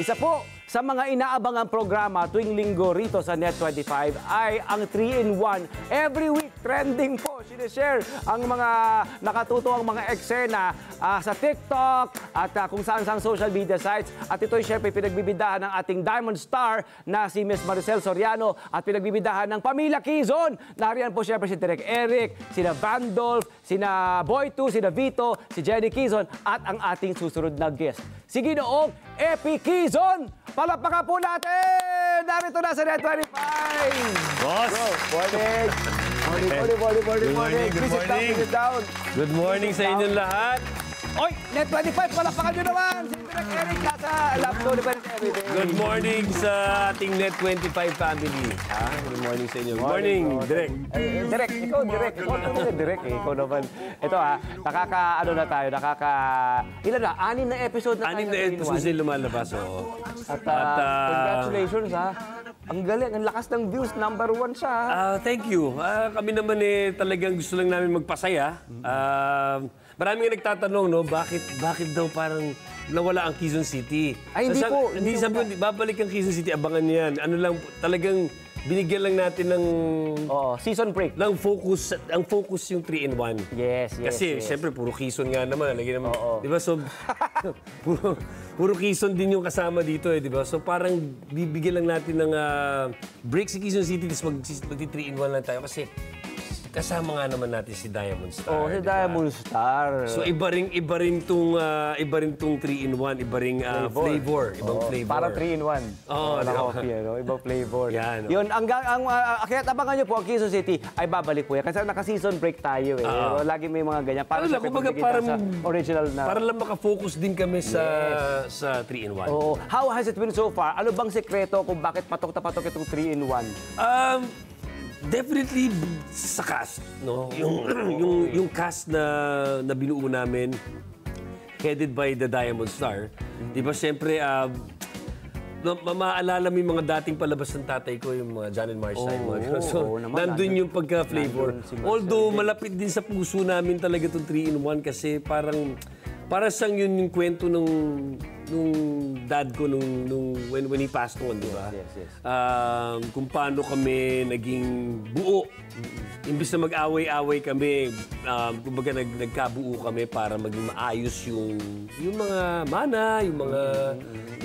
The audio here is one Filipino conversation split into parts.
Isa po sa mga inaabangang programa tuwing linggo rito sa Net25 ay ang 3-in-1. Every week, trending po. Sinishare ang mga nakatutuwang mga eksena sa TikTok at kung saan-saan social media sites. At ito'y syempre pinagbibidahan ng ating Diamond Star na si Miss Maricel Soriano at pinagbibidahan ng Pamilya Quezon. Nariyan po syempre si Direk Eric, sina Vandolph, sina Boy2, sina Vito, si Jenny Quezon at ang ating susunod na guest, si Ginoong Epi Quezon. Palakpakan po natin! Narito na sa Net25! Boss! Morning! Morning! Good morning! Good morning sa inyong lahat! Oy! Net25! Palakpakan nyo naman! Si Direk Eric nasa Love Story pa rin everyday. Good morning sa ating Net25 family. Good morning sa inyo. Good morning, Direk. Direk, ikaw, Direk. Ikaw naman, Direk. Ikaw naman. Ito ilan na? 6 na episode na tayo. 6 na episode sila lumalabas. At congratulations ha. Ang galing, ang lakas ng views. #1 siya. Thank you. Kami naman talagang gusto lang namin magpasaya. Marami nga nagtatanong, no, bakit daw parang nawala ang Quezon City? Ay, hindi po. Hindi sabi ko, babalik ang Quezon City, abangan yan. Ano lang, talagang binigyan lang natin ng... season break. Ng focus, ang focus yung 3-in-1. Yes. Kasi, siyempre, puro Quezon nga naman. Lagi naman, di ba? So, puro Quezon din yung kasama dito, di ba? So, parang bibigyan lang natin ng break si Quezon City, tapos mag-3-in-1 lang tayo. Kasi, kasama nga naman natin si Diamond Star. Si Diamond Star. So iba rin tong 3-in-1, iba ring flavor, ibang flavor. Para 3-in-1. Coffee, ibang flavor. Yan. Yun, kaya abangan niyo po ang Quezon City ay babalik po yan. Kasi naka-season break tayo eh. Lagi may mga ganyan. Para sa original na. Para lang makafocus din kami sa 3-in-1. How has it been so far? Ano bang sekreto kung bakit patok na patok itong 3-in-1? Definitely sa cast, no? Yung cast na binuo namin, headed by the Diamond Star. Di ba, siyempre, maalala mo yung mga dating palabas ng tatay ko, yung mga John and Marshall. So, nandun yung pagka-flavor. Although, malapit din sa puso namin talaga itong 3-in-1 kasi para siyang yun yung kwento nung dad ko when he passed on, di ba? Yes. Kung paano kami naging buo. Imbis na mag-away-away kami, kumbaga nagkabuo kami para maging maayos yung mga mana, yung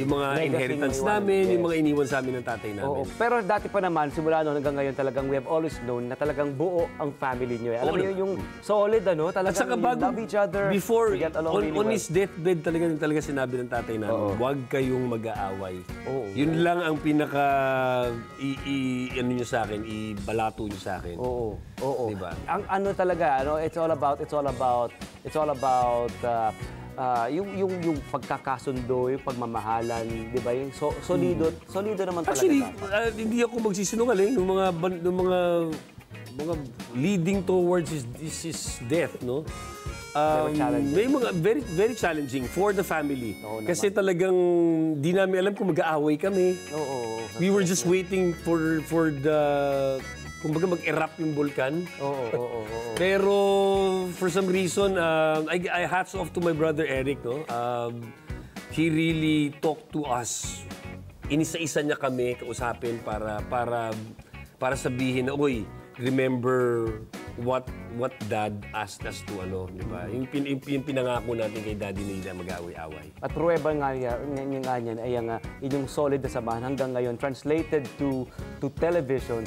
mga inheritance namin, yung mga iniwan sa amin ng tatay namin. Pero dati pa naman, simula noon hanggang ngayon talagang we have always known na talagang buo ang family niyo. Alam niyo yung solid, talagang at saka bago, love each other. Before, we get along really well. on his deathbed talaga sinabi ng tatay namin, huwag kayong mag-aaway. Yun lang ang pinaka ano nyo sa akin, ibalato nyo sa akin. Diba? Ang ano talaga, it's all about yung pagkakasundo, yung pagmamahalan, di ba? Yung solido naman talaga. Actually, hindi ako magsisinungaling ng mga leading towards his death, no? May mga very challenging for the family. Kasi talagang di namin alam kung mag-aaway kami. We were just waiting for the kumbaga mag-erupt yung vulkan. Pero for some reason, I hats off to my brother Eric, no? He really talked to us. Inisa-isa niya kami kausapin para sabihin na, uy, remember what dad asked us to, di ba? Yung pinangako natin kay daddy na hindi mag-away-away. At pruweba nga niyan ay ang inyong solid na samahan hanggang ngayon translated to television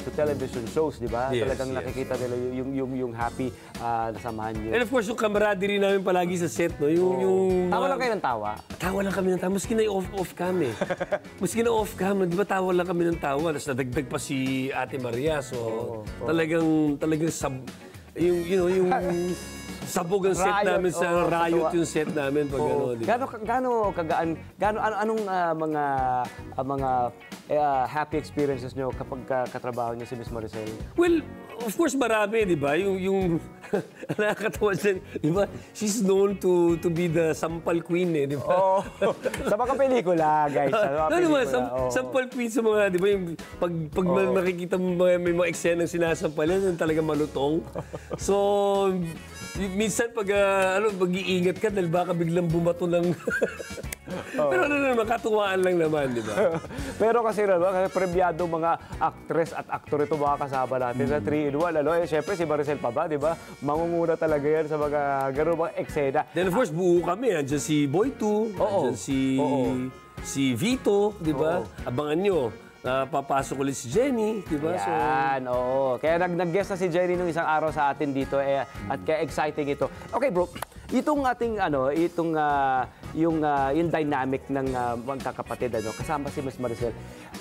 shows, di ba? Yes, talagang nakikita nila yung happy na samahan niyo. And of course, yung camaraderie namin palagi sa set, no? Tawa lang kayo ng tawa? Tawa lang kami ng tawa. Maski na off cam eh. Maski na off cam, di ba tawa lang kami ng tawa. Tapos nadagdag pa si Ate Maria. So, talagang yung sabog ang set namin sa riot yung set namin pag Gaano kagaan, anong mga happy experiences nyo kapag katrabaho niyo si Miss Maricel? Well, of course marami, di ba? Yung nakakatawa dyan, di ba? She's known to be the sampal queen eh, di ba? Sa mga pelikula, guys. Sampal queen sa mga, di ba? Yung pag nakikita mo may mga eksenang sinasampalan, yung talagang malutong. So, minsan pag mag-iingat ka dahil baka biglang bumato ng... Pero ano naman, katuwaan lang naman, di ba? Pero kasi premiado mga actress at aktor ito mga kasama natin sa 3-in-1. Siyempre si Maricel pa ba, di ba? Mangunguna talaga yan sa mga gano'ng mga eksena. Then of course, buo kami. Andiyan si Boy 2, andiyan si Vito, di ba? Abangan nyo. Papasok ulit si Jenny, di ba? Yan, oo. Kaya nag-guest na si Jenny nung isang araw sa atin dito at kaya exciting ito. Okay bro, itong ating yung dynamic ng magkakapatid kasama si Miss Maricel.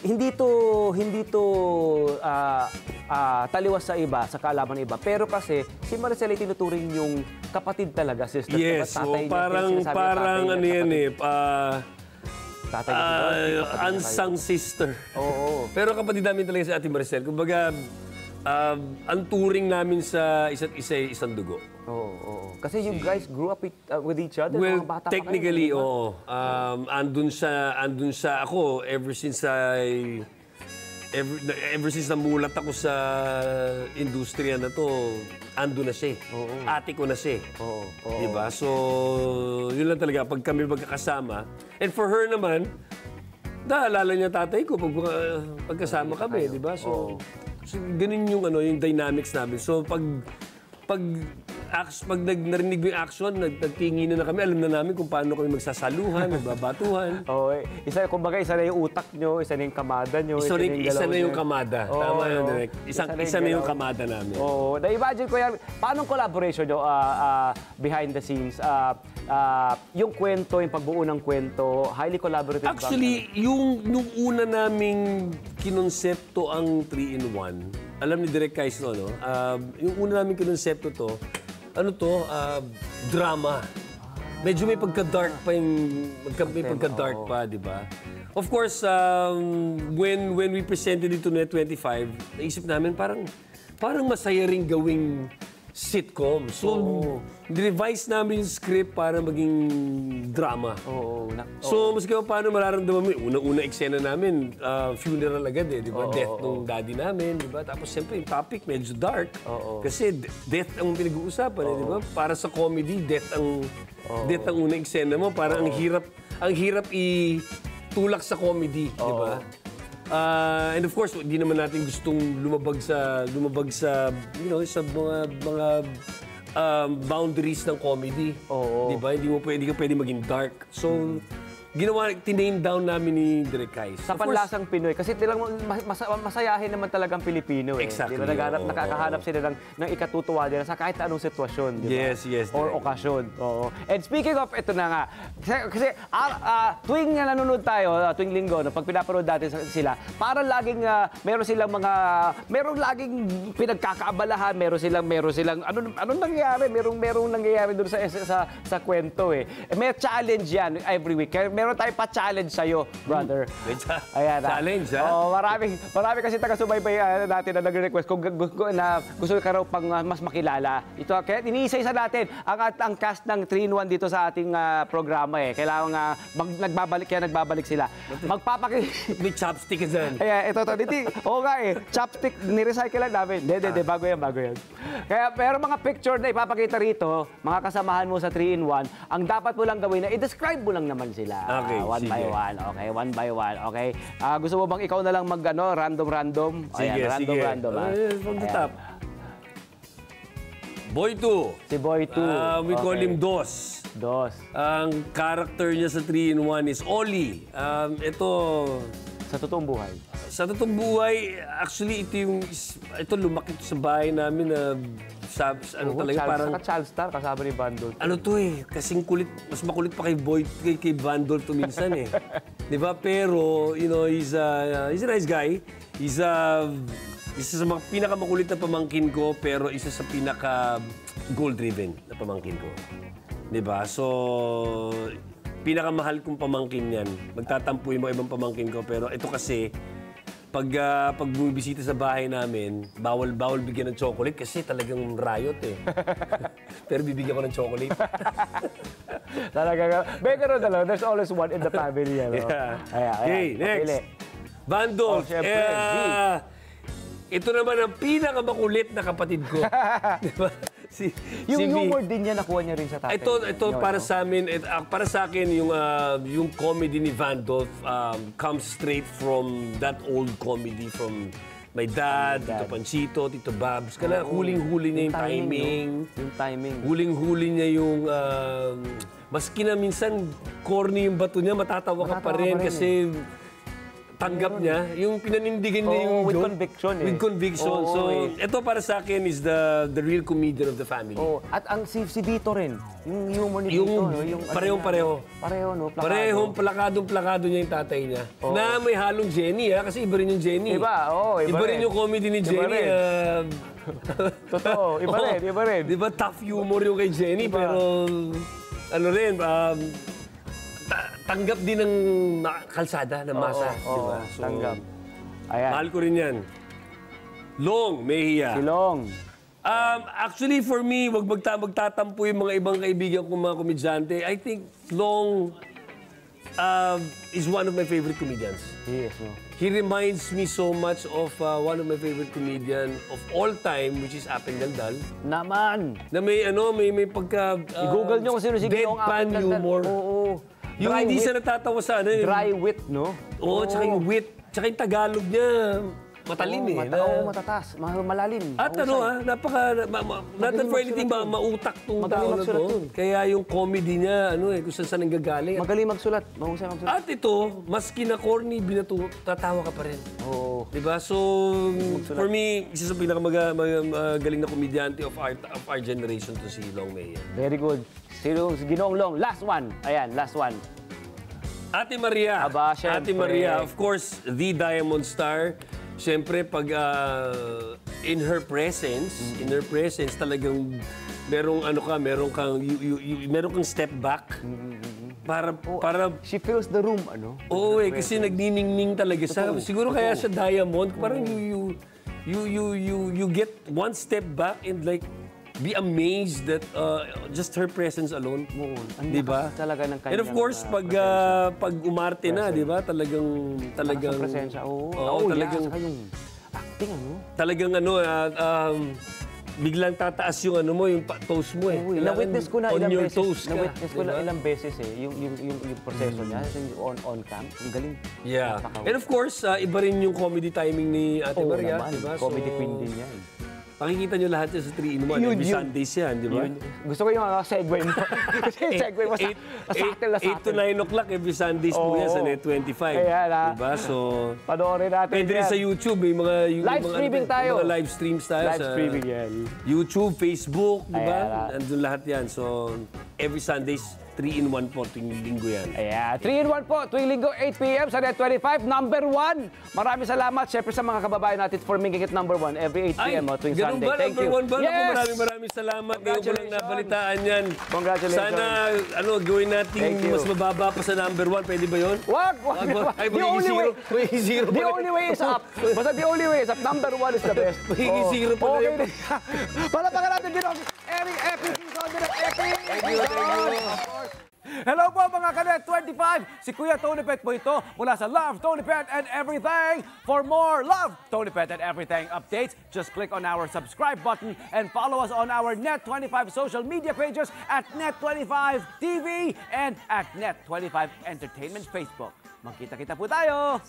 Hindi to taliwas sa iba, sa kaalaman ng iba. Pero kasi si Maricel ay tinuturing yung kapatid talaga, sister. Yes, parang ano yan eh. Unsung sister. Oo. Pero kapatid namin talaga si Ate Maricel. Kumbaga, ang turing namin sa isa't isa ay isang dugo. Oo. Kasi you guys grew up with each other. Well, mga bata technically, oo. Andun siya ako ever since namulat ako sa industriya na to, ando na siya. Ate ko na siya. Diba? So, yun lang talaga. Pag kami magkakasama. And for her naman, naalala niya tatay ko pagkasama kami. Diba? So ganun yung dynamics namin. So, pag narinig mo yung action, nagtinginan na kami, alam na namin kung paano kami magsasaluhan, magbabatuhan. Kumbaga, isa na yung utak nyo, isa na yung kamada nyo. Isa na yung kamada. Tama yun, Direk. Isa na yung kamada namin. Na-imagine ko yan, paano collaboration nyo behind the scenes? Yung kwento, yung pagbuo ng kwento, highly collaborative. Actually, nung una naming kinonsepto ang 3-in-1, alam ni Direk Kais, yung una naming kinonsepto to, drama. Medyo may pagka-dark pa may pagka-dark pa, di ba? Of course, when we presented it to Net25, naisip namin parang masaya ring gawing sitcom. So, revise namin yung script para maging drama. So, maski paano mararamdaman mo, unang-una eksena namin, funeral agad di ba? Death ng daddy namin, di ba? Tapos, siyempre, yung topic medyo dark. Kasi death ang pinag-uusapan, di ba? Para sa comedy, death ang unang eksena mo. Parang ang hirap itulak sa comedy, di ba? And of course, hindi naman natin gustong lumabag sa sa mga boundaries ng comedy. Di ba? Hindi ka pwede maging dark. So, tiname down namin ni Direk Kais. Sa panlasang Pinoy. Kasi masayahin naman talagang Pilipino. Exactly. Di ba? Nakakahanap sila ng ikatutuwa nila sa kahit anong sitwasyon. Di ba? Yes. Or okasyon. And speaking of, ito na nga. Kasi tuwing nanonood tayo, tuwing linggo, pag pinapanood natin sila, parang laging merong laging pinagkakaabalahan, meron silang, anong nangyayari? Merong nangyayari doon sa kwento eh. May challenge yan every week. Meron tayong pa-challenge sa'yo, brother. Ayan, challenge, ha? Marami kasi taga-subaybay natin na nag-request kung gusto ka raw pang mas makilala. Ito, kaya iniisa-isa natin ang cast ng 3-in-1 dito sa ating programa eh. Kailangan nagbabalik sila. May chopstick dyan. Ayan, ito. Oo nga eh. Chopstick, nirecycle lang namin. Hindi, bago yan. Kaya, pero mga picture na ipapakita rito, mga kasamahan mo sa 3-in-1, ang dapat mo lang gawin na i-describe mo lang naman sila. Okay, one by one. Okay, one by one. Okay. Gusto mo bang ikaw na lang random? Sige. Random. From the top. Boy 2. Si Boy 2. We call him Dos. Ang character niya sa 3-in-1 is Oli. Ito... Sa totoong buhay? Sa totoong buhay, actually, ito lumaki sa bahay namin na talaga parang... Saka child star, kasama ni Bandol. Kasing kulit, mas makulit pa kay Bandol to minsan eh. Di ba? Pero, he's a nice guy. Isa sa mga pinakamakulit na pamangkin ko, pero isa sa pinaka-goal-driven na pamangkin ko. Di ba? So, pinakamahal kong pamangkin yan. Magtatampo yung mga ibang pamangkin ko, pero ito kasi, pag bumibisita sa bahay namin, bawal bigyan ng chocolate kasi talagang riot eh. Pero bibigyan ko ng chocolate. Talaga. Pero there's always one in the family. Yeah. Ayan. Okay, next. Bandol. Syempre, ito naman ang pinakamakulit na kapatid ko. Diba? Yung si V. humor din niya, nakuha niya rin sa tatay. Ito para sa amin, para sa akin, yung comedy ni Van Dolph comes straight from that old comedy from my dad, Tito Panchito, Tito Babs. Kaya huling-huli niya yung timing. Yung timing. Huling-huli niya yung... maski na minsan corny yung bato niya, matatawa ka pa rin kasi... tanggap niya, yung pinanindigan niya yung with joke. conviction With conviction. So, ito para sa akin is the real comedian of the family. At ang si Vito rin, yung humor ni Vito, no? Yung parehong-pareho. Pareho, no? Plakado. Parehong plakadong-plakado niya yung tatay niya. Na may halong Jenny, kasi iba rin yung Jenny. Iba Iba rin yung comedy ni Jenny. Totoo, iba rin. Di ba tough humor yung kay Jenny, pero ano rin, tanggap din ng kalsada, ng masa. Diba? So, tanggap. Ayan. Mahal ko rin yan. Long Mejia. Si Long. Actually, for me, wag magtatampo yung mga ibang kaibigan kong mga komedyante. I think Long is one of my favorite comedians. Yes, no? He reminds me so much of one of my favorite comedian of all time, which is Apeng Daldal. Naman. Na may pagka... I-google nyo kung sino si Ginoong deadpan Apeng Daldal. humor. Oo. Yung Dry hindi wit. siya natatawa sa ano. Dry wit, no? Oo, tsaka yung wit. Tsaka yung Tagalog niya. Matalim Matatas. Malalim. At not that for anything, mautak tong tao na to. Kaya yung comedy niya, kung saan nanggagaling. Magaling magsulat. Mahusay magsulat. At ito, maski na corny, tatawa ka pa rin. Oo. Diba? So, for me, isa sa pinakamagaling na komedyante of our generation to si Long Mejia. Very good. Sino si Ginoong Long? Last one. Ayan, last one. Ate Maria. Aba, syempre. Ate Maria, of course, the Diamond Star. Siyempre, pag in her presence, talagang merong kang step back. Para She fills the room, Oo, kasi nagniningning talaga siya. Siguro kaya siya Diamond. Parang you get one step back and like be amazed that just her presence alone. Di ba? Talaga ng kanyang And of course, pag umarte na, di ba? Talagang presensya. Oo, talagang saka yung acting, Talagang biglang tataas yung yung toes mo eh. Na-witness ko na on ilang your beses. toes ka, Na-witness ko na diba? ilang beses yung proseso niya, yung on cam. Ang galing. Yeah. And of course, iba rin yung comedy timing ni Ate Maria. Naman. Diba? Comedy queen din yan. Makikita nyo lahat yan sa 3-in-1. Every Sundays yan, di ba? Gusto ko yung segue mo. Kasi yung segue mo sa 8 to 9 o'clock every Sundays po yan sa Net25. Ayan, Diba? So, panoorin natin pwede rin sa YouTube. May mga live streaming tayo. Mga live streams tayo Live sa streaming yan. YouTube, Facebook, di ba? Ayan. Nandun lahat yan. So, every Sundays, 3-in-1 po tuwing linggo yan. Ayan, 3-in-1 po, tuwing linggo, 8 p.m. sa Net25, number 1. Maraming salamat, syempre sa mga kababayan natin for making it number 1 every 8 p.m. Tuwing ganun Sunday. ba? Thank you. Number 1 ba? Yes! Naku, maraming salamat. Ngayon ko lang nabalitaan yan. Congratulations. Sana, gawin natin Thank you. mas mababa pa sa number 1. Pwede ba yun? Wag! Ay, The only way. magiging zero The pa rin. only way is up. Basta the only way is up. Number 1 is the best. Magiging zero pa Okay rin. din. Palapakan natin din ang Eric Epic Season. Epic! Thank you. Of course. Hello po mga Kanet 25! Si Kuya Tony Pet po ito mula sa Love, Tony Pet and Everything. For more Love, Tony Pet and Everything updates, just click on our subscribe button and follow us on our Net25 social media pages at Net25 TV and at Net25 Entertainment Facebook. Magkita-kita po tayo!